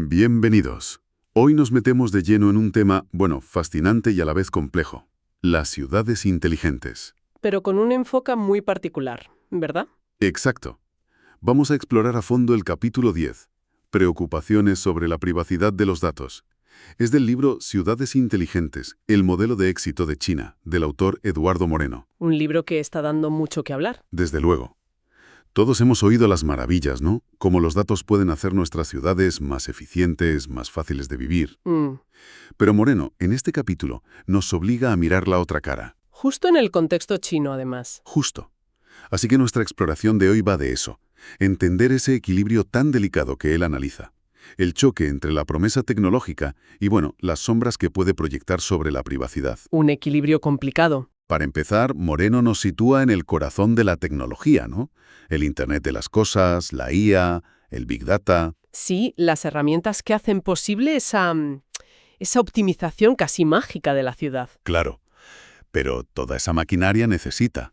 Bienvenidos. Hoy nos metemos de lleno en un tema, fascinante y a la vez complejo. Las ciudades inteligentes. Pero con un enfoque muy particular, ¿verdad? Exacto. Vamos a explorar a fondo el capítulo 10, Preocupaciones sobre la privacidad de los datos. Es del libro Ciudades inteligentes, el modelo de éxito de China, del autor Eduardo Moreno. Un libro que está dando mucho que hablar. Desde luego. Todos hemos oído las maravillas, ¿no? Cómo los datos pueden hacer nuestras ciudades más eficientes, más fáciles de vivir. Pero Moreno, en este capítulo, nos obliga a mirar la otra cara. Justo en el contexto chino, además. Justo. Así que nuestra exploración de hoy va de eso. Entender ese equilibrio tan delicado que él analiza. El choque entre la promesa tecnológica y, las sombras que puede proyectar sobre la privacidad. Un equilibrio complicado. Para empezar, Moreno nos sitúa en el corazón de la tecnología, ¿no? El Internet de las cosas, la IA, el Big Data. Sí, las herramientas que hacen posible esa optimización casi mágica de la ciudad. Claro, pero toda esa maquinaria necesita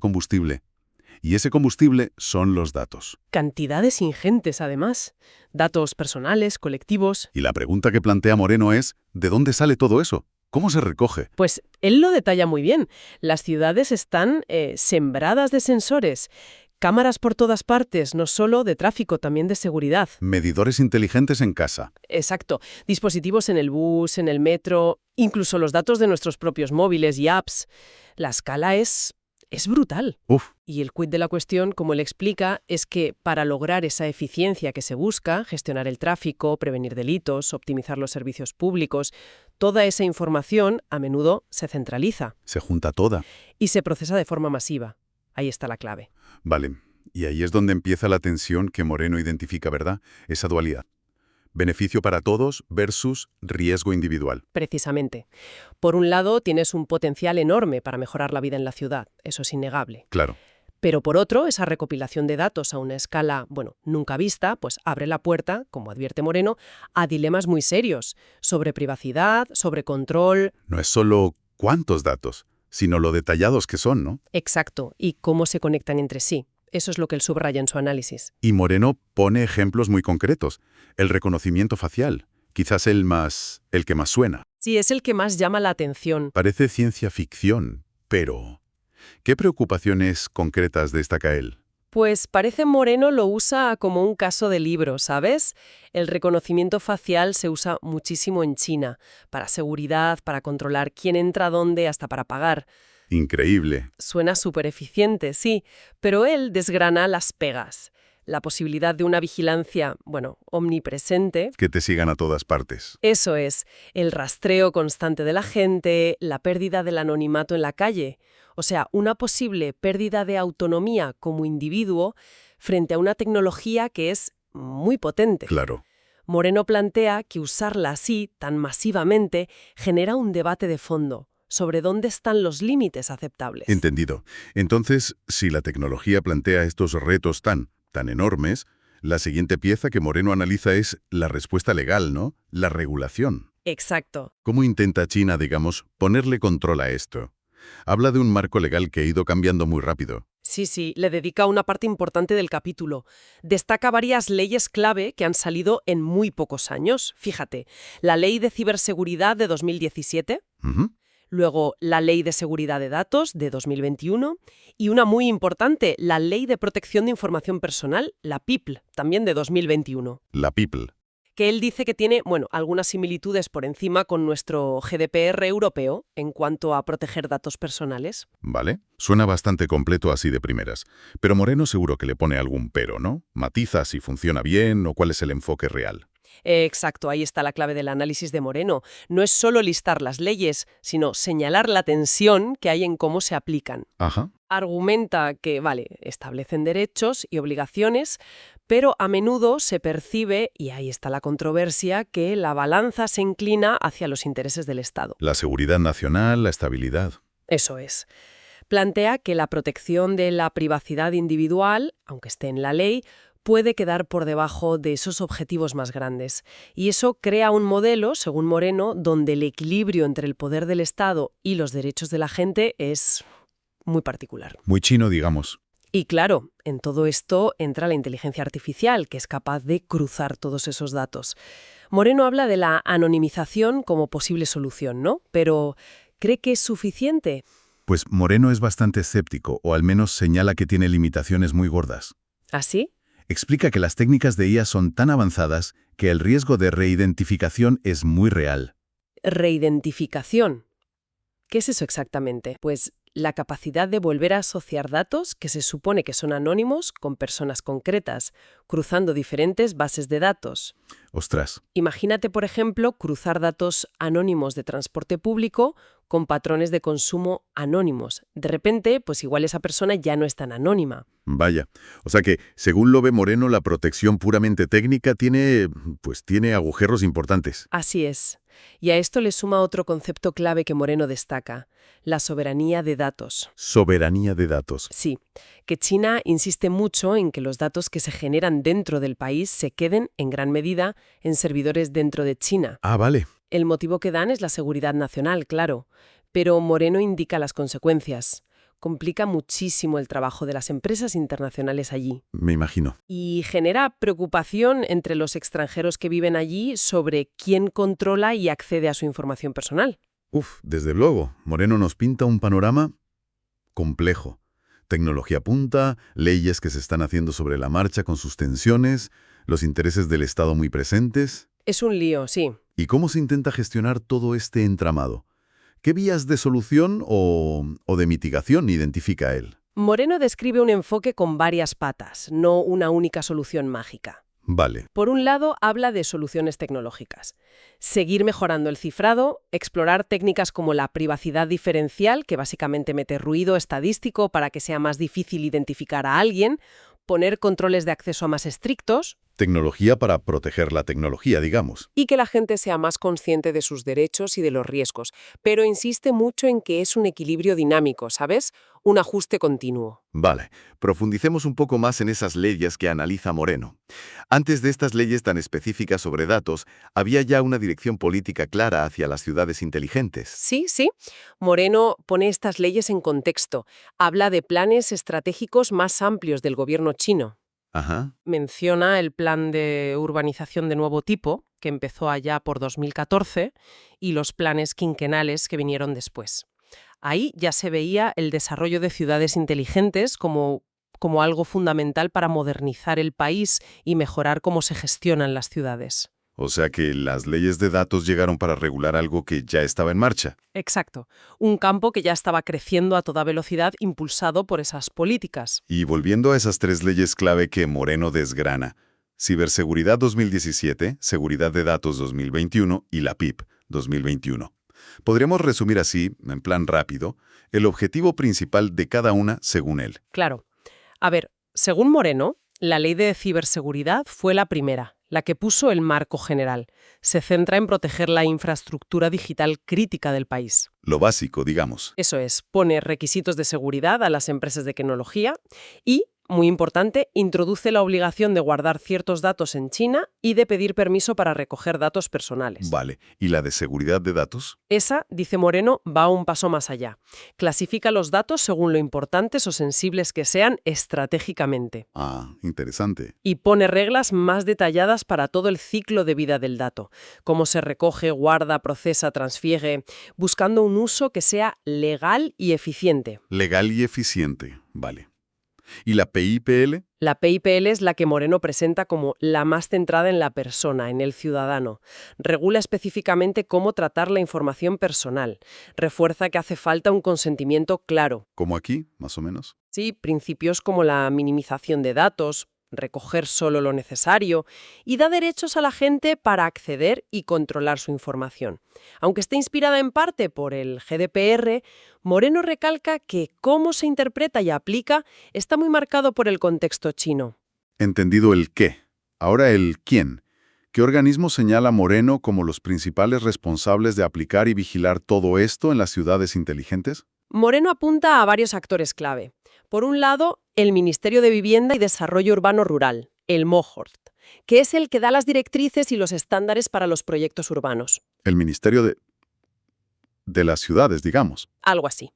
combustible. Y ese combustible son los datos. Cantidades ingentes, además. Datos personales, colectivos. Y la pregunta que plantea Moreno es, ¿de dónde sale todo eso? ¿Cómo se recoge? Pues él lo detalla muy bien. Las ciudades están sembradas de sensores. Cámaras por todas partes, no solo de tráfico, también de seguridad. Medidores inteligentes en casa. Exacto. Dispositivos en el bus, en el metro, incluso los datos de nuestros propios móviles y apps. La escala es brutal. Uf. Y el quid de la cuestión, como él explica, es que para lograr esa eficiencia que se busca, gestionar el tráfico, prevenir delitos, optimizar los servicios públicos, toda esa información a menudo se centraliza. Se junta toda. Y se procesa de forma masiva. Ahí está la clave. Vale. Y ahí es donde empieza la tensión que Moreno identifica, ¿verdad? Esa dualidad. Beneficio para todos versus riesgo individual. Precisamente. Por un lado, tienes un potencial enorme para mejorar la vida en la ciudad. Eso es innegable. Claro. Pero por otro, esa recopilación de datos a una escala, nunca vista, pues abre la puerta, como advierte Moreno, a dilemas muy serios sobre privacidad, sobre control. No es solo cuántos datos, sino lo detallados que son, ¿no? Exacto, y cómo se conectan entre sí. Eso es lo que él subraya en su análisis. Y Moreno pone ejemplos muy concretos. El reconocimiento facial, quizás el que más suena. Sí, es el que más llama la atención. Parece ciencia ficción, pero ¿qué preocupaciones concretas destaca él? Pues parece Moreno lo usa como un caso de libro, ¿sabes? El reconocimiento facial se usa muchísimo en China, para seguridad, para controlar quién entra dónde, hasta para pagar. Increíble. Suena súper eficiente, sí, pero él desgrana las pegas. La posibilidad de una vigilancia, omnipresente. Que te sigan a todas partes. Eso es, el rastreo constante de la gente, la pérdida del anonimato en la calle. O sea, una posible pérdida de autonomía como individuo frente a una tecnología que es muy potente. Claro. Moreno plantea que usarla así, tan masivamente, genera un debate de fondo sobre dónde están los límites aceptables. Entendido. Entonces, si la tecnología plantea estos retos tan enormes, la siguiente pieza que Moreno analiza es la respuesta legal, ¿no? La regulación. Exacto. ¿Cómo intenta China, ponerle control a esto? Habla de un marco legal que ha ido cambiando muy rápido. Sí, le dedica una parte importante del capítulo. Destaca varias leyes clave que han salido en muy pocos años. Fíjate, la Ley de Ciberseguridad de 2017, luego la Ley de Seguridad de Datos de 2021 y una muy importante, la Ley de Protección de Información Personal, la PIPL, también de 2021. La PIPL. Que él dice que tiene, algunas similitudes por encima con nuestro GDPR europeo en cuanto a proteger datos personales. Vale, suena bastante completo así de primeras. Pero Moreno seguro que le pone algún pero, ¿no? Matiza si funciona bien o cuál es el enfoque real. Exacto, ahí está la clave del análisis de Moreno. No es solo listar las leyes, sino señalar la tensión que hay en cómo se aplican. Ajá. Argumenta que, establecen derechos y obligaciones, pero a menudo se percibe, y ahí está la controversia, que la balanza se inclina hacia los intereses del Estado. La seguridad nacional, la estabilidad. Eso es. Plantea que la protección de la privacidad individual, aunque esté en la ley, puede quedar por debajo de esos objetivos más grandes. Y eso crea un modelo, según Moreno, donde el equilibrio entre el poder del Estado y los derechos de la gente es muy particular. Muy chino, digamos. Y claro, en todo esto entra la inteligencia artificial, que es capaz de cruzar todos esos datos. Moreno habla de la anonimización como posible solución, ¿no? Pero ¿cree que es suficiente? Pues Moreno es bastante escéptico, o al menos señala que tiene limitaciones muy gordas. ¿Así? Explica que las técnicas de IA son tan avanzadas que el riesgo de reidentificación es muy real. Reidentificación. ¿Qué es eso exactamente? Pues la capacidad de volver a asociar datos que se supone que son anónimos con personas concretas, cruzando diferentes bases de datos. Ostras, Imagínate, por ejemplo, cruzar datos anónimos de transporte público con patrones de consumo anónimos. De repente, pues igual esa persona ya no es tan anónima. Vaya. O sea que, según lo ve Moreno, la protección puramente técnica tiene agujeros importantes. Así es. Y a esto le suma otro concepto clave que Moreno destaca, la soberanía de datos. Soberanía de datos. Sí, que China insiste mucho en que los datos que se generan dentro del país se queden, en gran medida, en servidores dentro de China. Ah, vale. El motivo que dan es la seguridad nacional, claro, pero Moreno indica las consecuencias. Complica muchísimo el trabajo de las empresas internacionales allí. Me imagino. Y genera preocupación entre los extranjeros que viven allí sobre quién controla y accede a su información personal. Desde luego, Moreno nos pinta un panorama complejo. Tecnología punta, leyes que se están haciendo sobre la marcha con sus tensiones, los intereses del Estado muy presentes. Es un lío, sí. ¿Y cómo se intenta gestionar todo este entramado? ¿Qué vías de solución o de mitigación identifica él? Moreno describe un enfoque con varias patas, no una única solución mágica. Vale. Por un lado, habla de soluciones tecnológicas. Seguir mejorando el cifrado, explorar técnicas como la privacidad diferencial, que básicamente mete ruido estadístico para que sea más difícil identificar a alguien, poner controles de acceso más estrictos. Tecnología para proteger la tecnología, digamos. Y que la gente sea más consciente de sus derechos y de los riesgos. Pero insiste mucho en que es un equilibrio dinámico, ¿sabes? Un ajuste continuo. Vale, profundicemos un poco más en esas leyes que analiza Moreno. Antes de estas leyes tan específicas sobre datos, había ya una dirección política clara hacia las ciudades inteligentes. Sí, sí. Moreno pone estas leyes en contexto. Habla de planes estratégicos más amplios del gobierno chino. Ajá. Menciona el plan de urbanización de nuevo tipo, que empezó allá por 2014, y los planes quinquenales que vinieron después. Ahí ya se veía el desarrollo de ciudades inteligentes como algo fundamental para modernizar el país y mejorar cómo se gestionan las ciudades. O sea que las leyes de datos llegaron para regular algo que ya estaba en marcha. Exacto. Un campo que ya estaba creciendo a toda velocidad impulsado por esas políticas. Y volviendo a esas tres leyes clave que Moreno desgrana: Ciberseguridad 2017, Seguridad de Datos 2021 y la PIP 2021. Podríamos resumir así, en plan rápido, el objetivo principal de cada una según él. Claro. A ver, según Moreno, la ley de ciberseguridad fue la primera, la que puso el marco general. Se centra en proteger la infraestructura digital crítica del país. Lo básico, digamos. Eso es, pone requisitos de seguridad a las empresas de tecnología y, muy importante, introduce la obligación de guardar ciertos datos en China y de pedir permiso para recoger datos personales. Vale. ¿Y la de seguridad de datos? Esa, dice Moreno, va un paso más allá. Clasifica los datos según lo importantes o sensibles que sean estratégicamente. Ah, interesante. Y pone reglas más detalladas para todo el ciclo de vida del dato. Cómo se recoge, guarda, procesa, transfiere, buscando un uso que sea legal y eficiente. Legal y eficiente. Vale. ¿Y la PIPL? La PIPL es la que Moreno presenta como la más centrada en la persona, en el ciudadano. Regula específicamente cómo tratar la información personal. Refuerza que hace falta un consentimiento claro. ¿Como aquí, más o menos? Sí, principios como la minimización de datos, recoger solo lo necesario, y da derechos a la gente para acceder y controlar su información. Aunque esté inspirada en parte por el GDPR, Moreno recalca que cómo se interpreta y aplica está muy marcado por el contexto chino. Entendido el qué. Ahora el quién. ¿Qué organismo señala Moreno como los principales responsables de aplicar y vigilar todo esto en las ciudades inteligentes? Moreno apunta a varios actores clave. Por un lado, el Ministerio de Vivienda y Desarrollo Urbano Rural, el MOHORT, que es el que da las directrices y los estándares para los proyectos urbanos. El Ministerio de las Ciudades, digamos. Algo así.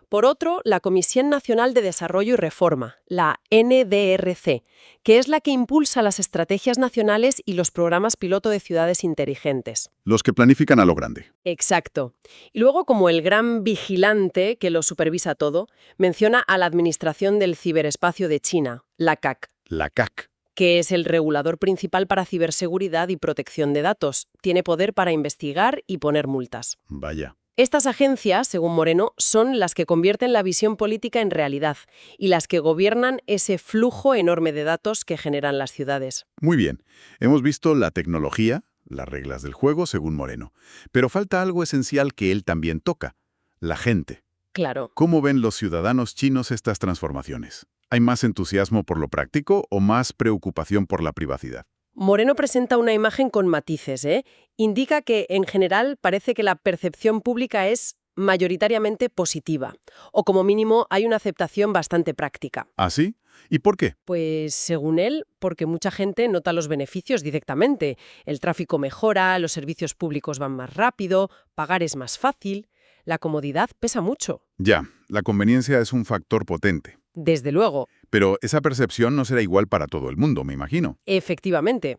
Por otro, la Comisión Nacional de Desarrollo y Reforma, la NDRC, que es la que impulsa las estrategias nacionales y los programas piloto de ciudades inteligentes. Los que planifican a lo grande. Exacto. Y luego, como el gran vigilante que lo supervisa todo, menciona a la Administración del Ciberespacio de China, la CAC, La CAC. que es el regulador principal para ciberseguridad y protección de datos. Tiene poder para investigar y poner multas. Vaya. Estas agencias, según Moreno, son las que convierten la visión política en realidad y las que gobiernan ese flujo enorme de datos que generan las ciudades. Muy bien. Hemos visto la tecnología, las reglas del juego, según Moreno. Pero falta algo esencial que él también toca. La gente. Claro. ¿Cómo ven los ciudadanos chinos estas transformaciones? ¿Hay más entusiasmo por lo práctico o más preocupación por la privacidad? Moreno presenta una imagen con matices, ¿eh? Indica que, en general, parece que la percepción pública es mayoritariamente positiva, o como mínimo hay una aceptación bastante práctica. ¿Ah, sí? ¿Y por qué? Pues, según él, porque mucha gente nota los beneficios directamente. El tráfico mejora, los servicios públicos van más rápido, pagar es más fácil. La comodidad pesa mucho. Ya, la conveniencia es un factor potente. Desde luego. Pero esa percepción no será igual para todo el mundo, me imagino. Efectivamente.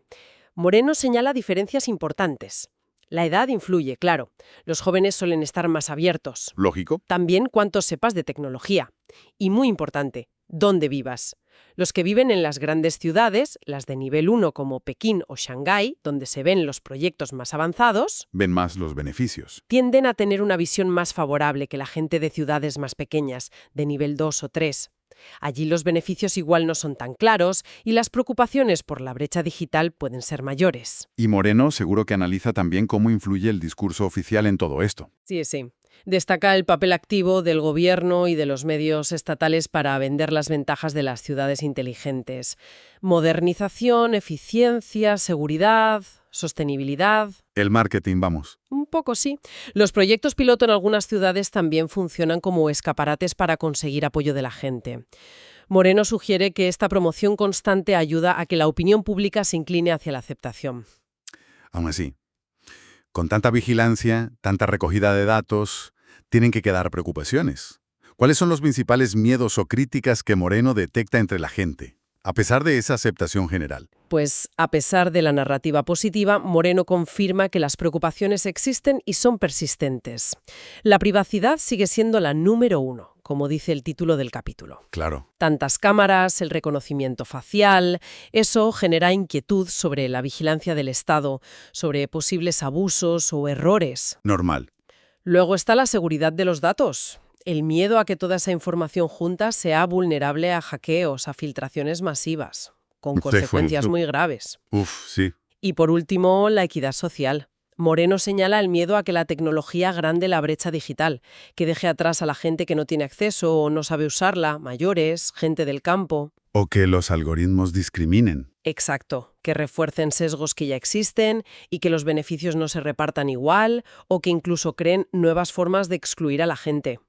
Moreno señala diferencias importantes. La edad influye, claro. Los jóvenes suelen estar más abiertos. ¿Lógico? También cuánto sepas de tecnología. Y muy importante, dónde vivas. Los que viven en las grandes ciudades, las de nivel 1 como Pekín o Shanghái, donde se ven los proyectos más avanzados, Ven más los beneficios. tienden a tener una visión más favorable que la gente de ciudades más pequeñas, de nivel 2 o 3. Allí los beneficios igual no son tan claros y las preocupaciones por la brecha digital pueden ser mayores. Y Moreno seguro que analiza también cómo influye el discurso oficial en todo esto. Sí, sí. Destaca el papel activo del gobierno y de los medios estatales para vender las ventajas de las ciudades inteligentes. Modernización, eficiencia, seguridad, sostenibilidad. El marketing, vamos. Un poco sí. Los proyectos piloto en algunas ciudades también funcionan como escaparates para conseguir apoyo de la gente. Moreno sugiere que esta promoción constante ayuda a que la opinión pública se incline hacia la aceptación. Aún así, con tanta vigilancia, tanta recogida de datos, tienen que quedar preocupaciones. ¿Cuáles son los principales miedos o críticas que Moreno detecta entre la gente, a pesar de esa aceptación general? Pues, a pesar de la narrativa positiva, Moreno confirma que las preocupaciones existen y son persistentes. La privacidad sigue siendo la número 1, como dice el título del capítulo. Claro. Tantas cámaras, el reconocimiento facial, eso genera inquietud sobre la vigilancia del Estado, sobre posibles abusos o errores. Normal. Luego está la seguridad de los datos. El miedo a que toda esa información junta sea vulnerable a hackeos, a filtraciones masivas, con Sí, consecuencias bueno, muy graves. Uf, sí. Y por último, la equidad social. Moreno señala el miedo a que la tecnología agrande la brecha digital, que deje atrás a la gente que no tiene acceso o no sabe usarla, mayores, gente del campo. O que los algoritmos discriminen. Exacto, que refuercen sesgos que ya existen y que los beneficios no se repartan igual o que incluso creen nuevas formas de excluir a la gente.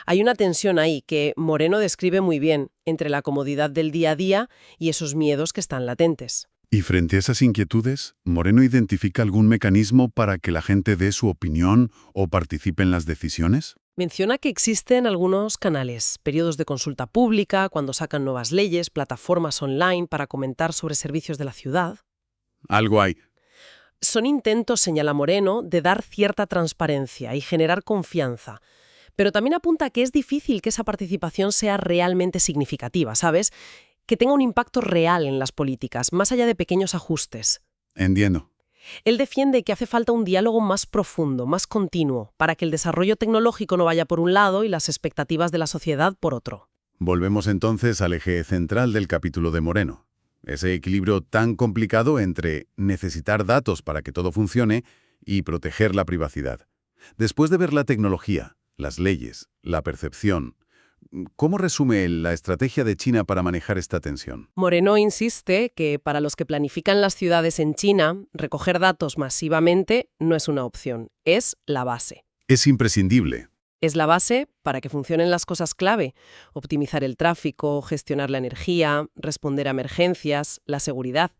Hay una tensión ahí que Moreno describe muy bien entre la comodidad del día a día y esos miedos que están latentes. Y frente a esas inquietudes, ¿Moreno identifica algún mecanismo para que la gente dé su opinión o participe en las decisiones? Menciona que existen algunos canales, periodos de consulta pública, cuando sacan nuevas leyes, plataformas online para comentar sobre servicios de la ciudad. Algo hay. Son intentos, señala Moreno, de dar cierta transparencia y generar confianza. Pero también apunta que es difícil que esa participación sea realmente significativa, ¿sabes? Que tenga un impacto real en las políticas, más allá de pequeños ajustes. Entiendo. Él defiende que hace falta un diálogo más profundo, más continuo, para que el desarrollo tecnológico no vaya por un lado y las expectativas de la sociedad por otro. Volvemos entonces al eje central del capítulo de Moreno. Ese equilibrio tan complicado entre necesitar datos para que todo funcione y proteger la privacidad. Después de ver la tecnología, las leyes, la percepción, ¿cómo resume él la estrategia de China para manejar esta tensión? Moreno insiste que para los que planifican las ciudades en China, recoger datos masivamente no es una opción, es la base. Es imprescindible. Es la base para que funcionen las cosas clave: optimizar el tráfico, gestionar la energía, responder a emergencias, la seguridad.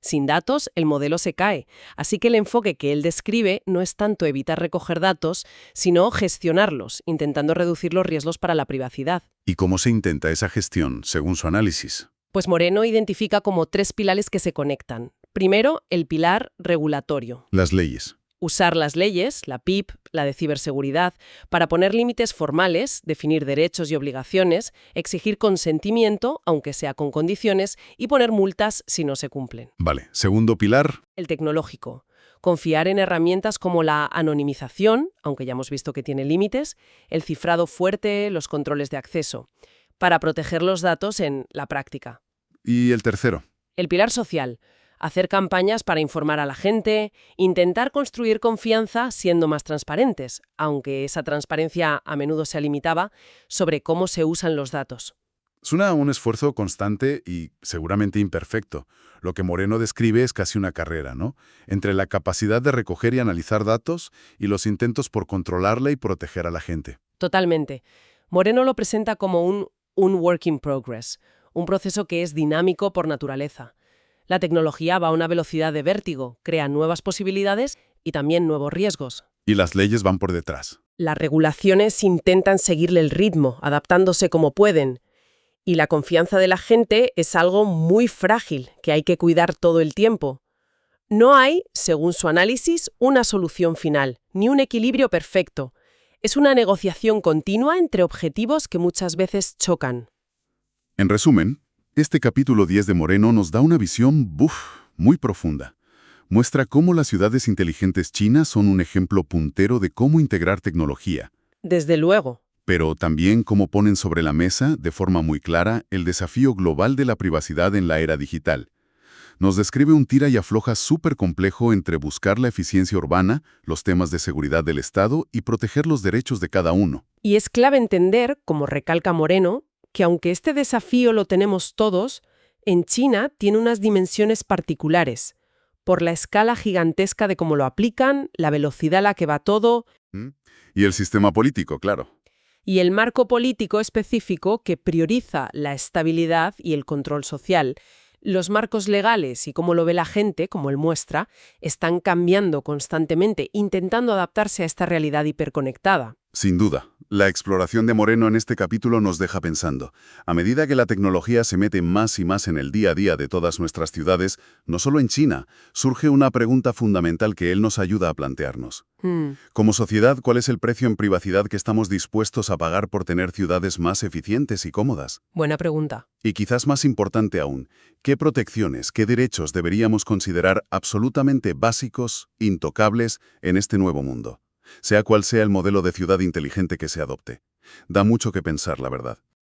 Sin datos, el modelo se cae. Así que el enfoque que él describe no es tanto evitar recoger datos, sino gestionarlos, intentando reducir los riesgos para la privacidad. ¿Y cómo se intenta esa gestión, según su análisis? Pues Moreno identifica como 3 pilares que se conectan. Primero, el pilar regulatorio. Las leyes. Usar las leyes, la PIP, la de ciberseguridad, para poner límites formales, definir derechos y obligaciones, exigir consentimiento, aunque sea con condiciones, y poner multas si no se cumplen. Vale. Segundo pilar. El tecnológico. Confiar en herramientas como la anonimización, aunque ya hemos visto que tiene límites, el cifrado fuerte, los controles de acceso, para proteger los datos en la práctica. Y el tercero. El pilar social. Hacer campañas para informar a la gente, intentar construir confianza siendo más transparentes, aunque esa transparencia a menudo se limitaba, sobre cómo se usan los datos. Suena a un esfuerzo constante y seguramente imperfecto. Lo que Moreno describe es casi una carrera, ¿no? Entre la capacidad de recoger y analizar datos y los intentos por controlarla y proteger a la gente. Totalmente. Moreno lo presenta como un work in progress, un proceso que es dinámico por naturaleza. La tecnología va a una velocidad de vértigo, crea nuevas posibilidades y también nuevos riesgos. Y las leyes van por detrás. Las regulaciones intentan seguirle el ritmo, adaptándose como pueden. Y la confianza de la gente es algo muy frágil, que hay que cuidar todo el tiempo. No hay, según su análisis, una solución final, ni un equilibrio perfecto. Es una negociación continua entre objetivos que muchas veces chocan. En resumen, este capítulo 10 de Moreno nos da una visión, muy profunda. Muestra cómo las ciudades inteligentes chinas son un ejemplo puntero de cómo integrar tecnología. Desde luego. Pero también cómo ponen sobre la mesa, de forma muy clara, el desafío global de la privacidad en la era digital. Nos describe un tira y afloja súper complejo entre buscar la eficiencia urbana, los temas de seguridad del Estado y proteger los derechos de cada uno. Y es clave entender, como recalca Moreno, que aunque este desafío lo tenemos todos, en China tiene unas dimensiones particulares, por la escala gigantesca de cómo lo aplican, la velocidad a la que va todo. Y el sistema político, claro. Y el marco político específico que prioriza la estabilidad y el control social. Los marcos legales y cómo lo ve la gente, como él muestra, están cambiando constantemente, intentando adaptarse a esta realidad hiperconectada. Sin duda, la exploración de Moreno en este capítulo nos deja pensando. A medida que la tecnología se mete más y más en el día a día de todas nuestras ciudades, no solo en China, surge una pregunta fundamental que él nos ayuda a plantearnos. Como sociedad, ¿cuál es el precio en privacidad que estamos dispuestos a pagar por tener ciudades más eficientes y cómodas? Buena pregunta. Y quizás más importante aún, ¿qué protecciones, qué derechos deberíamos considerar absolutamente básicos, intocables, en este nuevo mundo? Sea cual sea el modelo de ciudad inteligente que se adopte. Da mucho que pensar, la verdad.